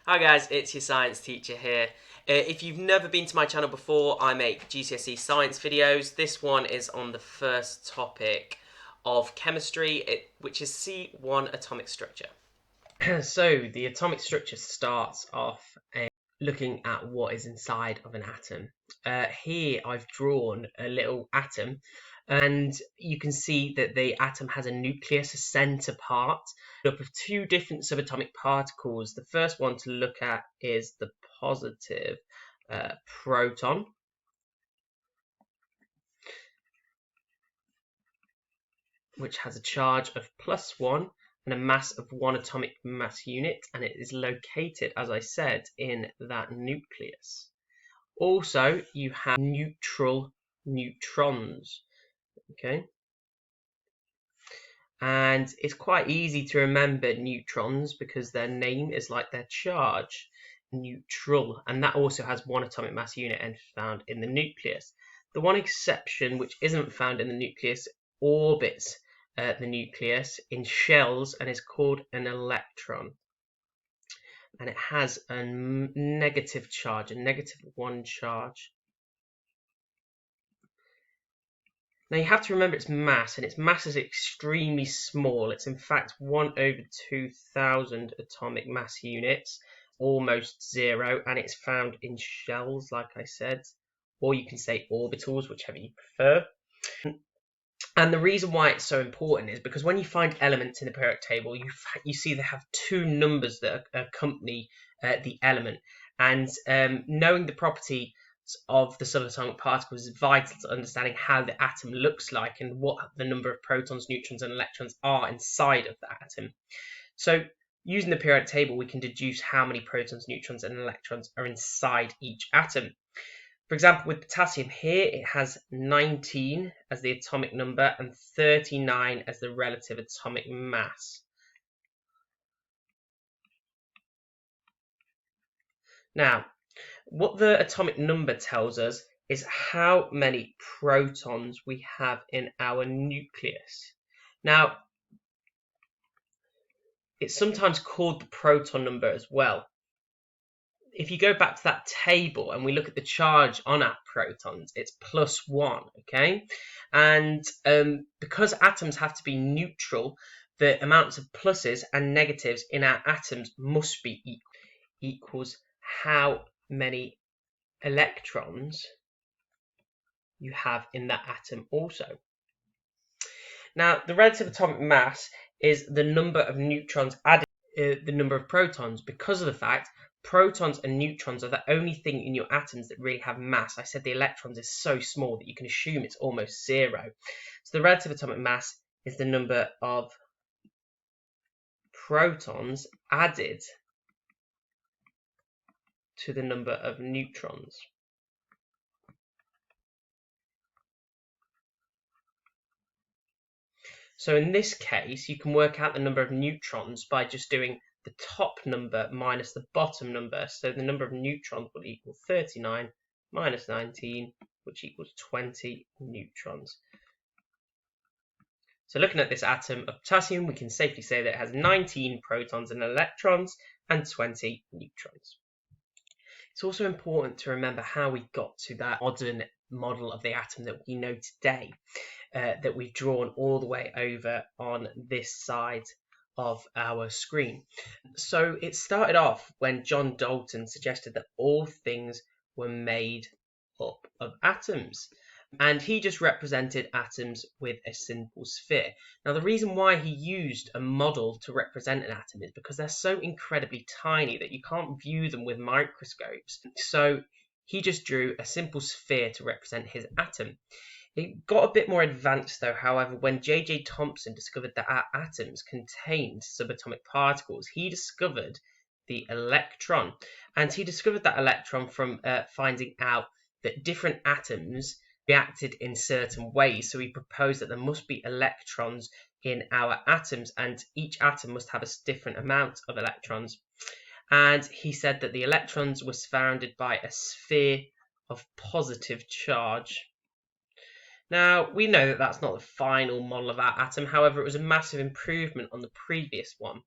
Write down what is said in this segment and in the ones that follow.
Hi guys, it's your science teacher here. If you've never been to my channel before, I make GCSE science videos. This one is on the first topic of chemistry, which is C1 atomic structure. So the atomic structure starts off looking at what is inside of an atom. Here I've drawn a little atom, and you can see that the atom has a nucleus, a center part, made up of two different subatomic particles. The first one to look at is the positive proton, which has a charge of +1 and a mass of 1 atomic mass unit, and it is located, as I said, in that nucleus. Also, you have neutral neutrons, okay? And it's quite easy to remember neutrons because their name is like their charge, neutral, and that also has 1 atomic mass unit and found in the nucleus. The one exception which isn't found in the nucleus orbits the nucleus in shells and is called an electron. And it has a negative charge, a -1 charge. Now you have to remember its mass, and its mass is extremely small. It's in fact 1/2000 atomic mass units, almost 0, and it's found in shells, like I said, or you can say orbitals, whichever you prefer. And the reason why it's so important is because when you find elements in the periodic table, you see they have two numbers that accompany the element. And knowing the property of the subatomic particles is vital to understanding how the atom looks like and what the number of protons, neutrons, and electrons are inside of the atom. So using the periodic table, we can deduce how many protons, neutrons, and electrons are inside each atom. For example, with potassium here, it has 19 as the atomic number and 39 as the relative atomic mass. Now, what the atomic number tells us is how many protons we have in our nucleus. Now, it's sometimes called the proton number as well. If you go back to that table and we look at the charge on our protons, it's +1, okay? And because atoms have to be neutral, the amounts of pluses and negatives in our atoms must be equal. Equals how many electrons you have in that atom also. Now, the relative atomic mass is the number of neutrons added to the number of protons, because of the fact protons and neutrons are the only thing in your atoms that really have mass. I said the electrons is so small that you can assume it's almost 0. So the relative atomic mass is the number of protons added to the number of neutrons. So in this case, you can work out the number of neutrons by just doing the top number minus the bottom number. So the number of neutrons will equal 39 minus 19, which equals 20 neutrons. So looking at this atom of potassium, we can safely say that it has 19 protons and electrons and 20 neutrons. It's also important to remember how we got to that modern model of the atom that we know today, that we've drawn all the way over on this side of our screen. So it started off when John Dalton suggested that all things were made up of atoms, and he just represented atoms with a simple sphere. Now, the reason why he used a model to represent an atom is because they're so incredibly tiny that you can't view them with microscopes. So he just drew a simple sphere to represent his atom. It got a bit more advanced though, however, when J.J. Thomson discovered that our atoms contained subatomic particles. He discovered the electron, and he discovered that electron from finding out that different atoms reacted in certain ways. So he proposed that there must be electrons in our atoms, and each atom must have a different amount of electrons. And he said that the electrons were surrounded by a sphere of positive charge. Now, we know that that's not the final model of our atom. However, it was a massive improvement on the previous one.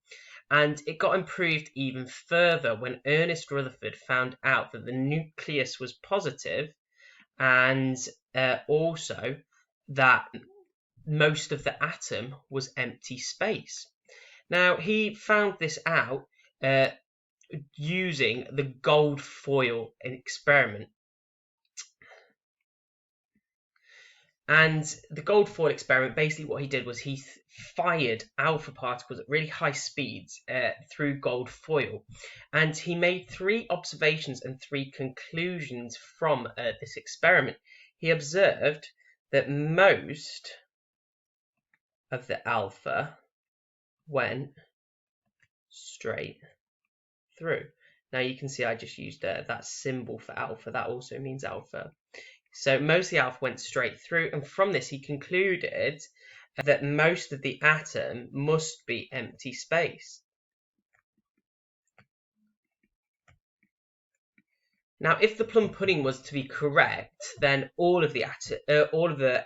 And it got improved even further when Ernest Rutherford found out that the nucleus was positive, and also that most of the atom was empty space. Now, he found this out using the gold foil experiment. And the gold foil experiment, basically what he did was he fired alpha particles at really high speeds through gold foil. And he made 3 observations and 3 conclusions from this experiment. He observed that most of the alpha went straight through. Now you can see I just used that symbol for alpha. That also means alpha. So most of the alpha went straight through, and from this he concluded that most of the atom must be empty space. Now, if the plum pudding was to be correct, then all of the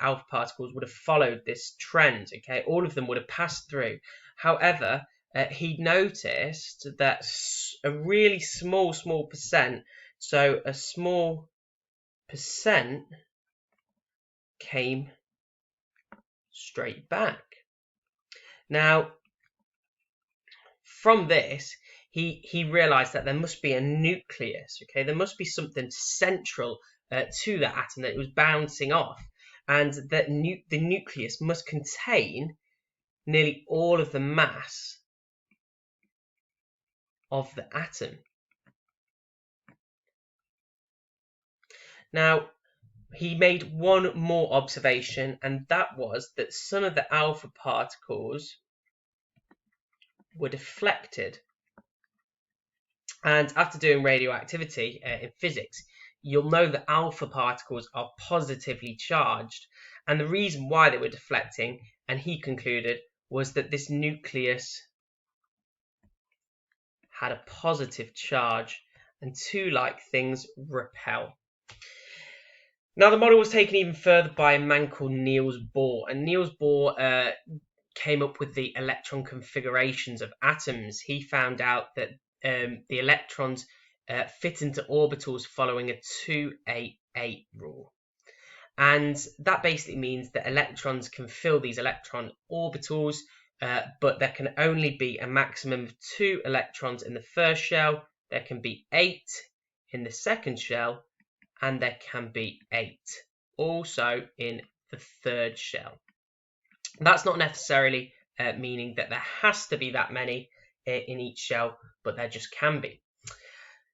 alpha particles would have followed this trend. Okay, all of them would have passed through. However, he noticed that a really small percent, so a small percent, came straight back. Now, from this, he realized that there must be a nucleus. Okay, there must be something central to the atom that it was bouncing off, and that the nucleus must contain nearly all of the mass of the atom. Now, he made one more observation, and that was that some of the alpha particles were deflected. And after doing radioactivity in physics, you'll know that alpha particles are positively charged. And the reason why they were deflecting, and he concluded, was that this nucleus had a positive charge, and 2 like things repel. Now, the model was taken even further by a man called Niels Bohr, and Niels Bohr came up with the electron configurations of atoms. He found out that the electrons fit into orbitals following a 2-8-8 rule. And that basically means that electrons can fill these electron orbitals, but there can only be a maximum of 2 electrons in the first shell. There can be 8 in the second shell, and there can be 8 also in the third shell. That's not necessarily meaning that there has to be that many in each shell, but there just can be.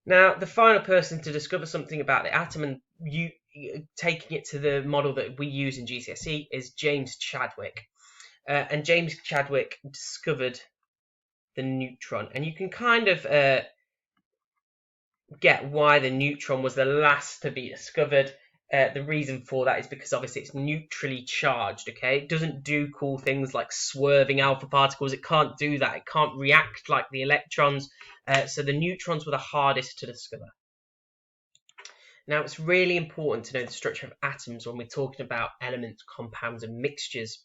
Now, the final person to discover something about the atom and taking it to the model that we use in Gcse is James Chadwick. And James Chadwick discovered the neutron. And you can kind of get why the neutron was the last to be discovered. The reason for that is because obviously it's neutrally charged, okay? It doesn't do cool things like swerving alpha particles. It can't do that. It can't react like the electrons. So the neutrons were the hardest to discover. Now, it's really important to know the structure of atoms when we're talking about elements, compounds, and mixtures.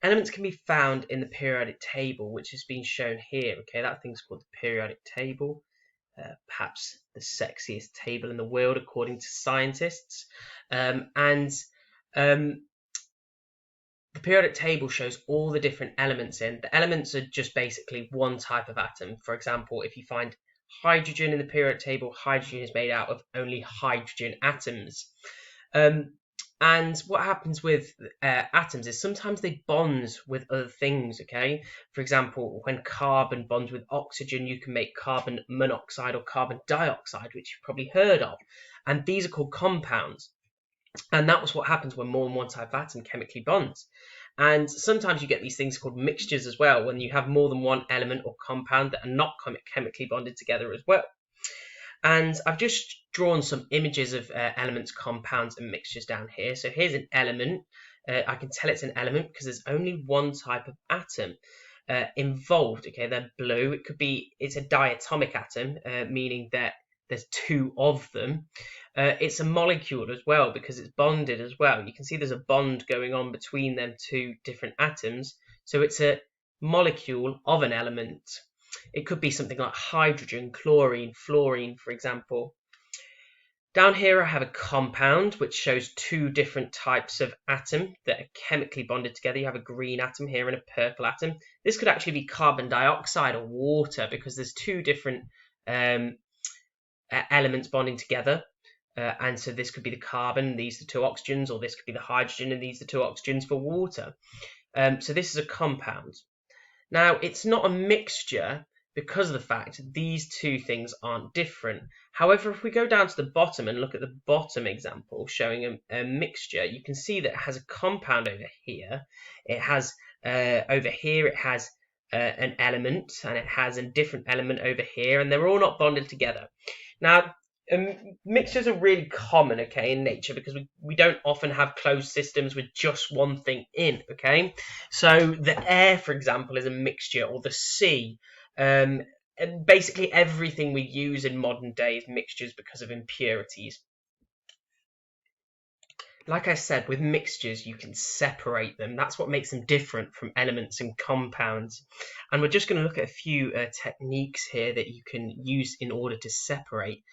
Elements can be found in the periodic table, which is being shown here, okay? That thing's called the periodic table. Perhaps the sexiest table in the world according to scientists. The periodic table shows all the different elements in. The elements are just basically one type of atom. For example, if you find hydrogen in the periodic table, hydrogen is made out of only hydrogen atoms. And what happens with atoms is sometimes they bond with other things, okay? For example, when carbon bonds with oxygen, you can make carbon monoxide or carbon dioxide, which you've probably heard of. And these are called compounds. And that was what happens when more than one type of atom chemically bonds. And sometimes you get these things called mixtures as well, when you have more than one element or compound that are not chemically bonded together as well. And I've just drawn some images of elements, compounds, and mixtures down here. So here's an element. I can tell it's an element because there's only one type of atom involved. Okay, they're blue. It's a diatomic atom, meaning that there's 2 of them. It's a molecule as well because it's bonded as well. You can see there's a bond going on between them 2 different atoms. So it's a molecule of an element. It could be something like hydrogen, chlorine, fluorine, for example. Down here I have a compound which shows two different types of atom that are chemically bonded together. You have a green atom here and a purple atom. This could actually be carbon dioxide or water because there's two different elements bonding together. And so this could be the carbon, these are the two oxygens, or this could be the hydrogen and these are the two oxygens for water. So this is a compound. Now, it's not a mixture because of the fact these two things aren't different. However, if we go down to the bottom and look at the bottom example showing a mixture, you can see that it has a compound over here. It has over here, it has an element, and it has a different element over here, and they're all not bonded together. Now, mixtures are really common, okay, in nature because we don't often have closed systems with just one thing in, okay? So the air, for example, is a mixture, or the sea. And basically everything we use in modern day is mixtures because of impurities. Like I said, with mixtures, you can separate them. That's what makes them different from elements and compounds. And we're just going to look at a few techniques here that you can use in order to separate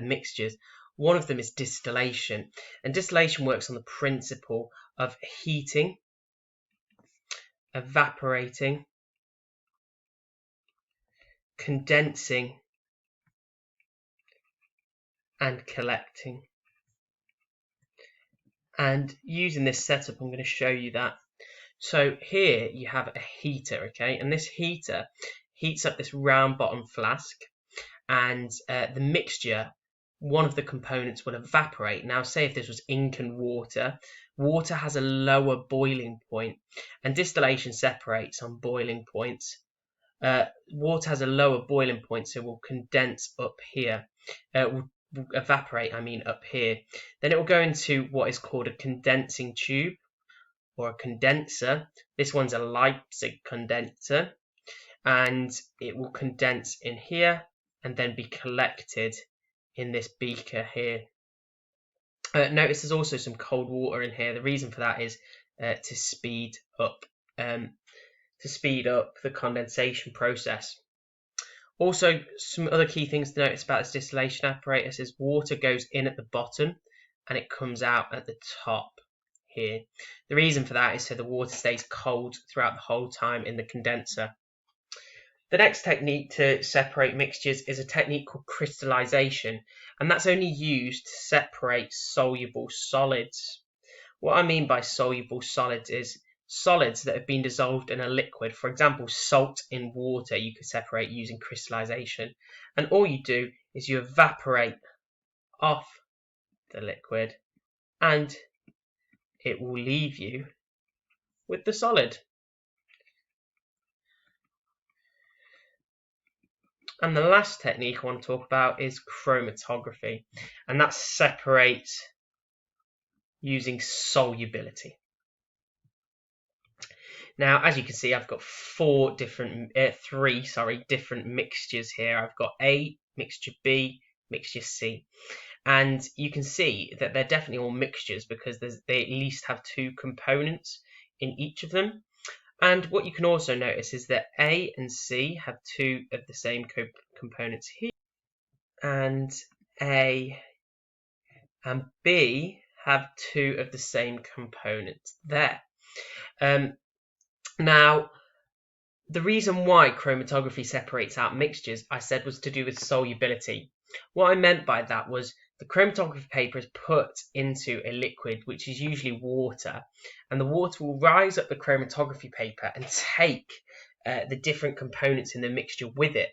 mixtures. One of them is distillation. And distillation works on the principle of heating, evaporating, condensing, and collecting. And using this setup, I'm going to show you that. So here you have a heater, okay, and this heater heats up this round bottom flask, and the mixture, one of the components will evaporate. Now, say if this was ink and water, water has a lower boiling point, and distillation separates on boiling points. Water has a lower boiling point, so it will condense up here. Will evaporate, up here. Then it will go into what is called a condensing tube or a condenser. This one's a Leipzig condenser, and it will condense in here and then be collected in this beaker here. Notice there's also some cold water in here. The reason for that is to speed up the condensation process. Also, some other key things to notice about this distillation apparatus is water goes in at the bottom and it comes out at the top here. The reason for that is so the water stays cold throughout the whole time in the condenser. The next technique to separate mixtures is a technique called crystallization, and that's only used to separate soluble solids. What I mean by soluble solids is solids that have been dissolved in a liquid. For example, salt in water you could separate using crystallization. And all you do is you evaporate off the liquid and it will leave you with the solid. And the last technique I want to talk about is chromatography, and that separates using solubility. Now, as you can see, I've got three different mixtures here. I've got A, mixture B, mixture C. And you can see that they're definitely all mixtures because they at least have two components in each of them. And what you can also notice is that A and C have two of the same components here, and A and B have two of the same components there. Now, the reason why chromatography separates out mixtures, I said, was to do with solubility. What I meant by that was the chromatography paper is put into a liquid, which is usually water, and the water will rise up the chromatography paper and take the different components in the mixture with it.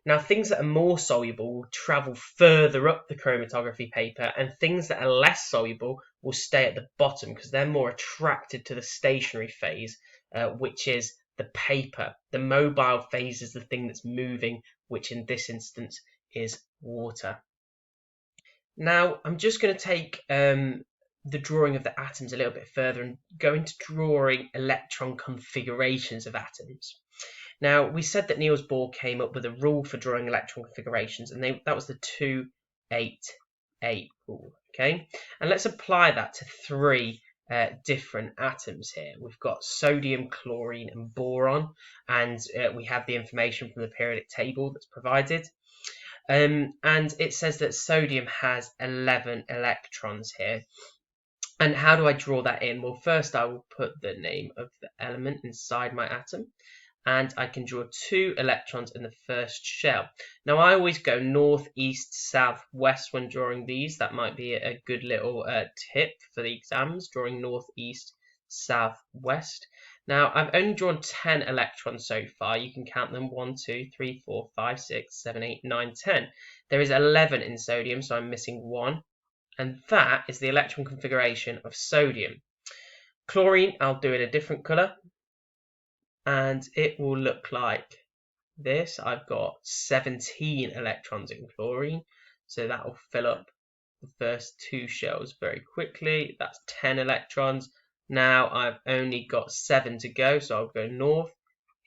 Now, things that are more soluble will travel further up the chromatography paper, and things that are less soluble will stay at the bottom because they're more attracted to the stationary phase, which is the paper. The mobile phase is the thing that's moving, which in this instance is water. Now, I'm just going to take the drawing of the atoms a little bit further and go into drawing electron configurations of atoms. Now, we said that Niels Bohr came up with a rule for drawing electron configurations, and that was the 2-8-8 rule, okay? And let's apply that to three different atoms here. We've got sodium, chlorine, and boron, and we have the information from the periodic table that's provided. And it says that sodium has 11 electrons here. And how do I draw that in? Well, first I will put the name of the element inside my atom, and I can draw 2 electrons in the first shell. Now I always go north, east, south, west when drawing these. That might be a good little tip for the exams, drawing north, east, south, west. Now I've only drawn 10 electrons so far. You can count them: 1, 2, 3, 4, 5, 6, 7, 8, 9, 10. There is 11 in sodium, so I'm missing 1. And that is the electron configuration of sodium. Chlorine, I'll do it a different colour, and it will look like this. I've got 17 electrons in chlorine, so that will fill up the first 2 shells very quickly. That's 10 electrons. Now I've only got 7 to go, so I'll go north,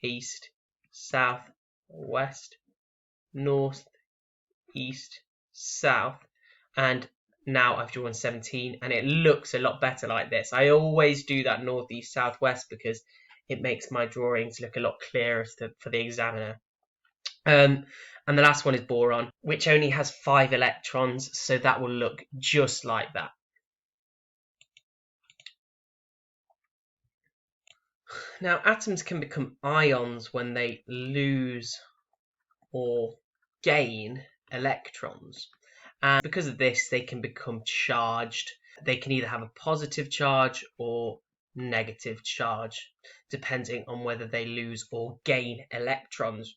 east, south, west, north, east, south, and now I've drawn 17, and it looks a lot better like this. I always do that north, east, south, west because it makes my drawings look a lot clearer for the examiner. And the last one is boron, which only has 5 electrons, so that will look just like that. Now, atoms can become ions when they lose or gain electrons. And because of this, they can become charged. They can either have a positive charge or negative charge, depending on whether they lose or gain electrons.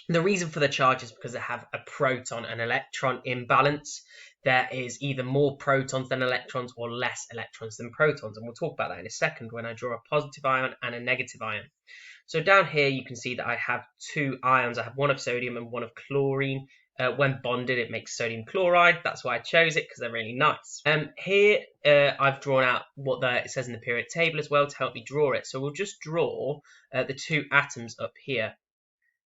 The reason for the charge is because they have a proton and electron imbalance. There is either more protons than electrons or less electrons than protons, and we'll talk about that in a second when I draw a positive ion and a negative ion. So down here you can see that I have 2 ions. I have one of sodium and one of chlorine. When bonded, it makes sodium chloride. That's why I chose it, because they're really nice. Here I've drawn out what it says in the periodic table as well to help me draw it. So we'll just draw the 2 atoms up here.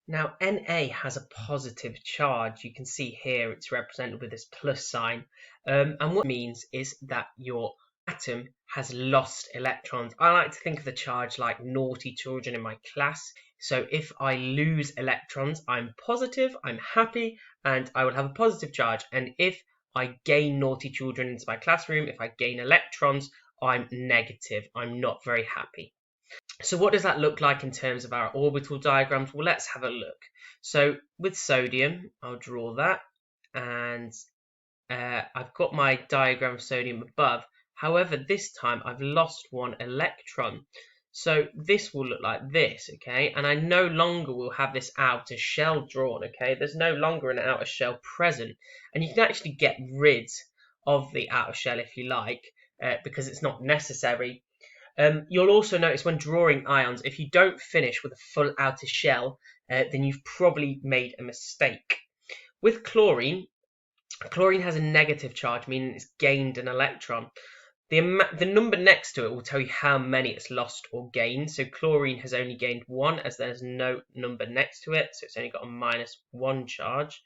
Now Na has a positive charge. You can see here it's represented with this plus sign. And what it means is that your atom has lost electrons. I like to think of the charge like naughty children in my class. So if I lose electrons, I'm positive, I'm happy, and I will have a positive charge. And if I gain naughty children into my classroom, if I gain electrons, I'm negative. I'm not very happy. So what does that look like in terms of our orbital diagrams? Well, let's have a look. So with sodium, I'll draw that, and I've got my diagram of sodium above. However, this time I've lost 1 electron. So this will look like this, okay? And I no longer will have this outer shell drawn, okay? There's no longer an outer shell present. And you can actually get rid of the outer shell if you like, because it's not necessary. You'll also notice when drawing ions, if you don't finish with a full outer shell, then you've probably made a mistake. With chlorine has a negative charge, meaning it's gained an electron. The number next to it will tell you how many it's lost or gained. So chlorine has only gained 1, as there's no number next to it, so it's only got a -1 charge.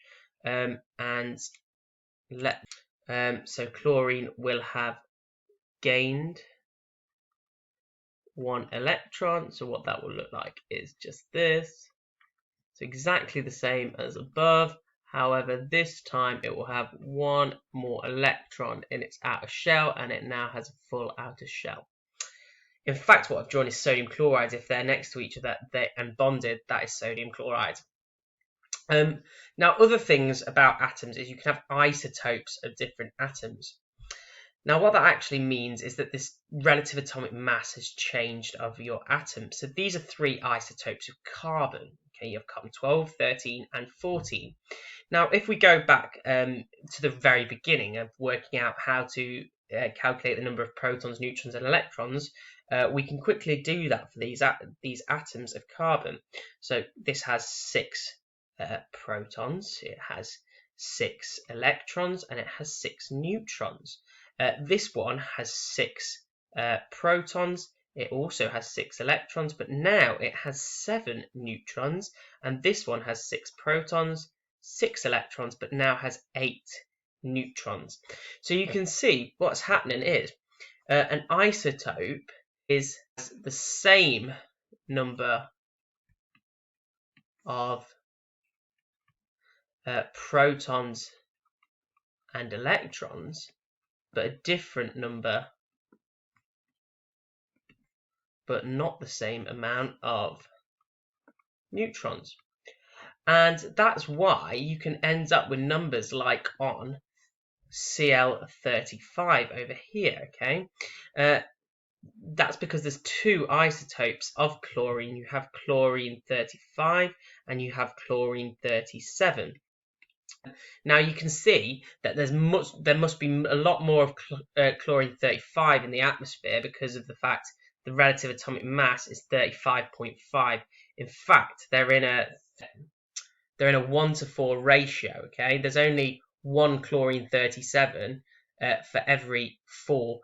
So chlorine will have gained 1 electron. So what that will look like is just this. It's exactly the same as above. However, this time it will have 1 more electron in its outer shell, and it now has a full outer shell. In fact, what I've drawn is sodium chloride. If they're next to each other and bonded, that is sodium chloride. Now, other things about atoms is you can have isotopes of different atoms. Now, what that actually means is that this relative atomic mass has changed of your atom. So these are 3 isotopes of carbon. Okay, you have carbon 12, 13, and 14. Now, if we go back to the very beginning of working out how to calculate the number of protons, neutrons, and electrons, we can quickly do that for these atoms of carbon. So this has 6 protons, it has 6 electrons, and it has 6 neutrons. This one has 6 protons. It also has 6 electrons, but now it has 7 neutrons, and this one has 6 protons, 6 electrons, but now has 8 neutrons. So you can see what's happening is An isotope is the same number of protons and electrons, but a different number, but not the same amount of neutrons. And that's why you can end up with numbers like on Cl35 over here, okay? That's because there's two isotopes of chlorine. You have chlorine 35 and you have chlorine 37. Now you can see that there must be a lot more of chlorine 35 in the atmosphere because of the fact the relative atomic mass is 35.5. In fact, they're in a 1-to-4 ratio. Okay, there's only one chlorine 37 for every 4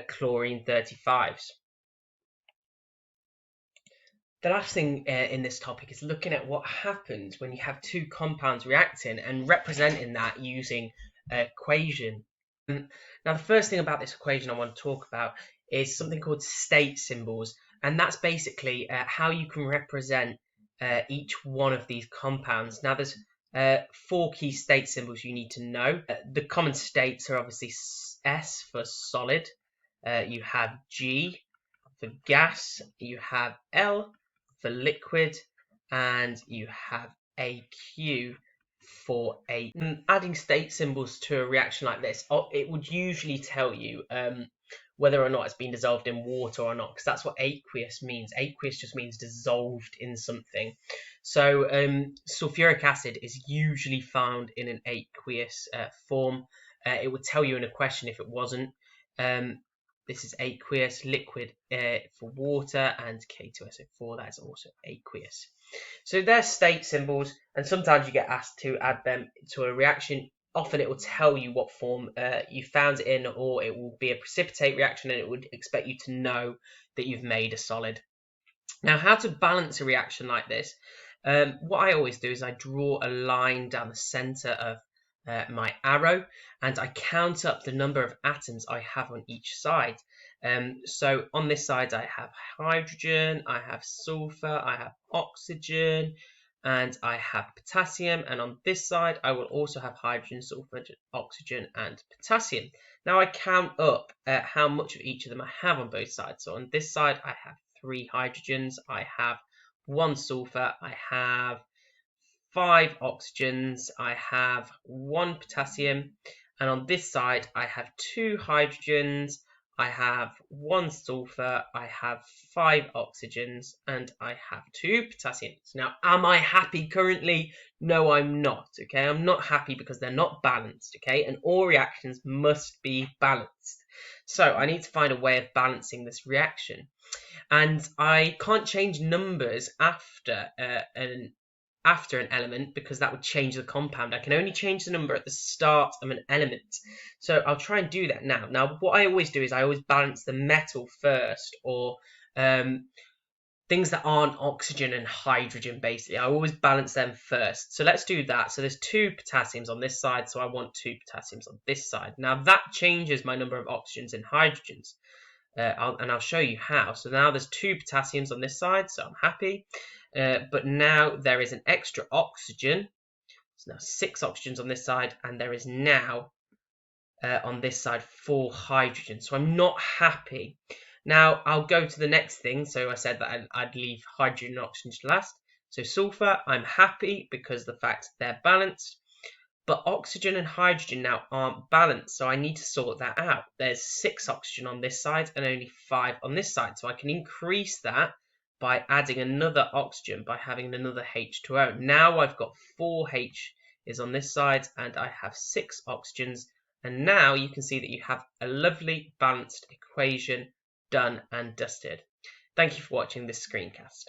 chlorine 35s. The last thing in this topic is looking at what happens when you have two compounds reacting and representing that using an equation. Now, the first thing about this equation I want to talk about is something called state symbols, and that's basically how you can represent each one of these compounds. Now, there's 4 key state symbols you need to know. The common states are obviously S for solid, you have G for gas, you have L for liquid, and you have AQ for a. Adding state symbols to a reaction like this, it would usually tell you whether or not it's been dissolved in water or not, because that's what aqueous means. Aqueous just means dissolved in something. So sulfuric acid is usually found in an aqueous form. It would tell you in a question if it wasn't. This is aqueous. Liquid for water, and K2SO4, that is also aqueous. So they're state symbols, and sometimes you get asked to add them to a reaction. Often it will tell you what form you found it in, or it will be a precipitate reaction, and it would expect you to know that you've made a solid. Now, how to balance a reaction like this? What I always do is I draw a line down the center of my arrow, and I count up the number of atoms I have on each side. So on this side I have hydrogen, I have sulfur, I have oxygen, and I have potassium, and on this side I will also have hydrogen, sulfur, oxygen, and potassium. Now I count up how much of each of them I have on both sides. So on this side I have 3 hydrogens, I have 1 sulfur, I have 5 oxygens, I have 1 potassium, and on this side I have 2 hydrogens, I have 1 sulfur, I have 5 oxygens, and I have 2 potassiums. Now, am I happy currently? No, I'm not, okay? I'm not happy because they're not balanced, okay? And all reactions must be balanced. So I need to find a way of balancing this reaction. And I can't change numbers after an element because that would change the compound. I can only change the number at the start of an element. So I'll try and do that now. Now, what I always do is I always balance the metal first, or things that aren't oxygen and hydrogen, basically. I always balance them first. So let's do that. So there's 2 potassiums on this side, so I want 2 potassiums on this side. Now that changes my number of oxygens and hydrogens. And I'll show you how. So now there's 2 potassiums on this side, so I'm happy. But now there is an extra oxygen. So now 6 oxygens on this side, and there is now on this side 4 hydrogens. So I'm not happy. Now I'll go to the next thing. So I said that I'd leave hydrogen and oxygen to last. So sulfur, I'm happy because of the fact they're balanced. But oxygen and hydrogen now aren't balanced, so I need to sort that out. There's 6 oxygen on this side and only 5 on this side, so I can increase that by adding another oxygen, by having another H2O. Now I've got 4 H's on this side and I have 6 oxygens, and now you can see that you have a lovely balanced equation done and dusted. Thank you for watching this screencast.